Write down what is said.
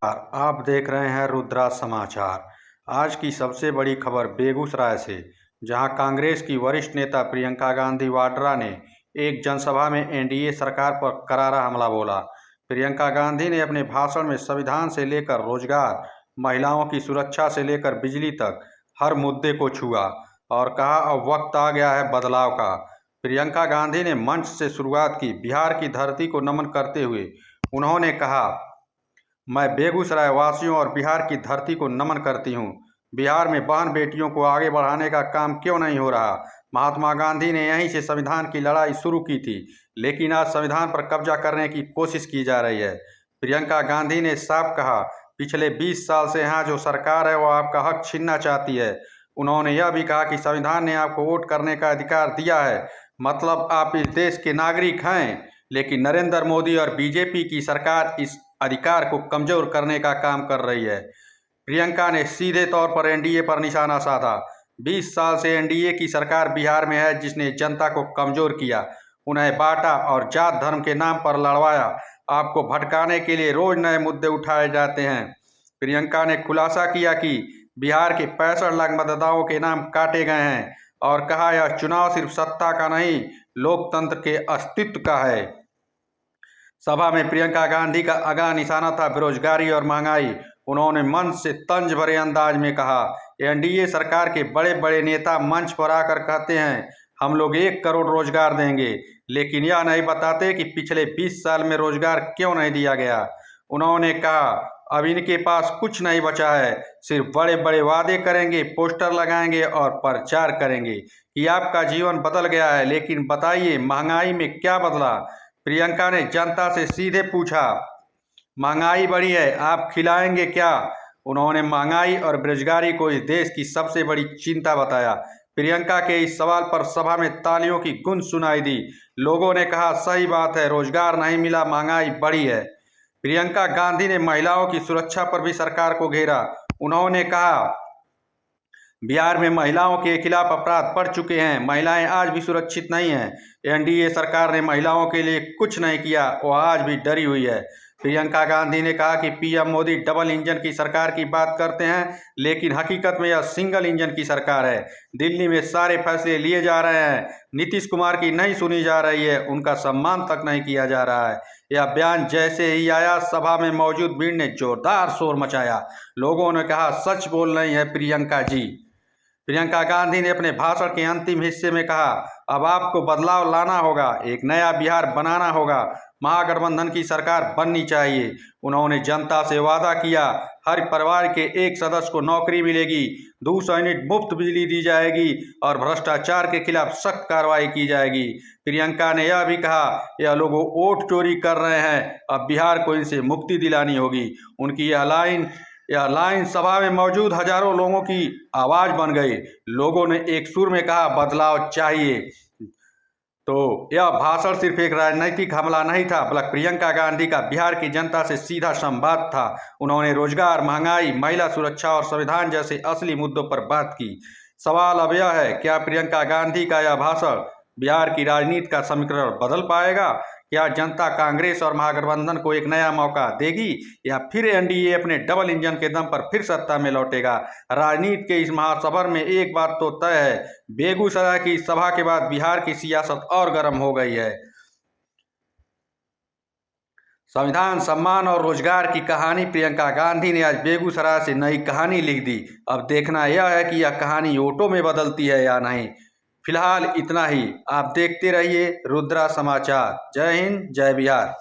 आप देख रहे हैं रुद्रा समाचार। आज की सबसे बड़ी खबर बेगूसराय से, जहां कांग्रेस की वरिष्ठ नेता प्रियंका गांधी वाड्रा ने एक जनसभा में एनडीए सरकार पर करारा हमला बोला। प्रियंका गांधी ने अपने भाषण में संविधान से लेकर रोजगार, महिलाओं की सुरक्षा से लेकर बिजली तक हर मुद्दे को छुआ और कहा अब वक्त आ गया है बदलाव का। प्रियंका गांधी ने मंच से शुरुआत की। बिहार की धरती को नमन करते हुए उन्होंने कहा, मैं बेगूसराय वासियों और बिहार की धरती को नमन करती हूँ। बिहार में बहन बेटियों को आगे बढ़ाने का काम क्यों नहीं हो रहा? महात्मा गांधी ने यहीं से संविधान की लड़ाई शुरू की थी, लेकिन आज संविधान पर कब्जा करने की कोशिश की जा रही है। प्रियंका गांधी ने साफ कहा, पिछले 20 साल से यहाँ जो सरकार है वो आपका हक छीनना चाहती है। उन्होंने यह भी कहा कि संविधान ने आपको वोट करने का अधिकार दिया है, मतलब आप इस देश के नागरिक हैं, लेकिन नरेंद्र मोदी और बीजेपी की सरकार इस अधिकार को कमजोर करने का काम कर रही है। प्रियंका ने सीधे तौर पर एनडीए पर निशाना साधा। 20 साल से एनडीए की सरकार बिहार में है, जिसने जनता को कमजोर किया, उन्हें बांटा और जात धर्म के नाम पर लड़वाया। आपको भटकाने के लिए रोज नए मुद्दे उठाए जाते हैं। प्रियंका ने खुलासा किया कि बिहार के 65 लाख मतदाताओं के नाम काटे गए हैं और कहा यह चुनाव सिर्फ सत्ता का नहीं, लोकतंत्र के अस्तित्व का है। सभा में प्रियंका गांधी का अगला निशाना था बेरोजगारी और महंगाई। उन्होंने मंच से तंज भरे अंदाज में कहा, एनडीए सरकार के बड़े बड़े नेता मंच पर आकर कहते हैं हम लोग 1 करोड़ रोजगार देंगे, लेकिन यह नहीं बताते कि पिछले 20 साल में रोजगार क्यों नहीं दिया गया। उन्होंने कहा अब इनके पास कुछ नहीं बचा है, सिर्फ बड़े बड़े वादे करेंगे, पोस्टर लगाएंगे और प्रचार करेंगे कि आपका जीवन बदल गया है, लेकिन बताइए महंगाई में क्या बदला? प्रियंका ने जनता से सीधे पूछा, महंगाई बढ़ी है, आप खिलाएंगे क्या? उन्होंने महंगाई और बेरोजगारी को इस देश की सबसे बड़ी चिंता बताया। प्रियंका के इस सवाल पर सभा में तालियों की गूंज सुनाई दी। लोगों ने कहा सही बात है, रोजगार नहीं मिला, महंगाई बढ़ी है। प्रियंका गांधी ने महिलाओं की सुरक्षा पर भी सरकार को घेरा। उन्होंने कहा बिहार में महिलाओं के खिलाफ अपराध बढ़ चुके हैं, महिलाएं आज भी सुरक्षित नहीं हैं। एनडीए सरकार ने महिलाओं के लिए कुछ नहीं किया, वह आज भी डरी हुई है। प्रियंका गांधी ने कहा कि पीएम मोदी डबल इंजन की सरकार की बात करते हैं, लेकिन हकीकत में यह सिंगल इंजन की सरकार है। दिल्ली में सारे फैसले लिए जा रहे हैं, नीतीश कुमार की नहीं सुनी जा रही है, उनका सम्मान तक नहीं किया जा रहा है। यह बयान जैसे ही आया, सभा में मौजूद भीड़ ने जोरदार शोर मचाया। लोगों ने कहा सच बोल रही है प्रियंका जी। प्रियंका गांधी ने अपने भाषण के अंतिम हिस्से में कहा अब आपको बदलाव लाना होगा, एक नया बिहार बनाना होगा, महागठबंधन की सरकार बननी चाहिए। उन्होंने जनता से वादा किया हर परिवार के एक सदस्य को नौकरी मिलेगी, 200 यूनिट मुफ्त बिजली दी जाएगी और भ्रष्टाचार के खिलाफ सख्त कार्रवाई की जाएगी। प्रियंका ने यह भी कहा यह लोग वोट चोरी कर रहे हैं, अब बिहार को इनसे मुक्ति दिलानी होगी। उनकी यह लाइन सभा में मौजूद हजारों लोगों की आवाज बन गई। लोगों ने एक सुर में कहा बदलाव चाहिए। तो यह भाषण सिर्फ एक राजनीतिक हमला नहीं था, बल्कि प्रियंका गांधी का बिहार की जनता से सीधा संवाद था। उन्होंने रोजगार, महंगाई, महिला सुरक्षा और संविधान जैसे असली मुद्दों पर बात की। सवाल अब यह है, क्या प्रियंका गांधी का यह भाषण बिहार की राजनीति का समीकरण बदल पाएगा? क्या जनता कांग्रेस और महागठबंधन को एक नया मौका देगी, या फिर एनडीए अपने डबल इंजन के दम पर फिर सत्ता में लौटेगा? राजनीति के इस महासफर में एक बात तो तय है, बेगूसराय की सभा के बाद बिहार की सियासत और गर्म हो गई है। संविधान, सम्मान और रोजगार की कहानी प्रियंका गांधी ने आज बेगूसराय से नई कहानी लिख दी। अब देखना यह है कि यह कहानी वोटों में बदलती है या नहीं। फिलहाल इतना ही। आप देखते रहिए रुद्रा समाचार। जय हिंद, जय बिहार।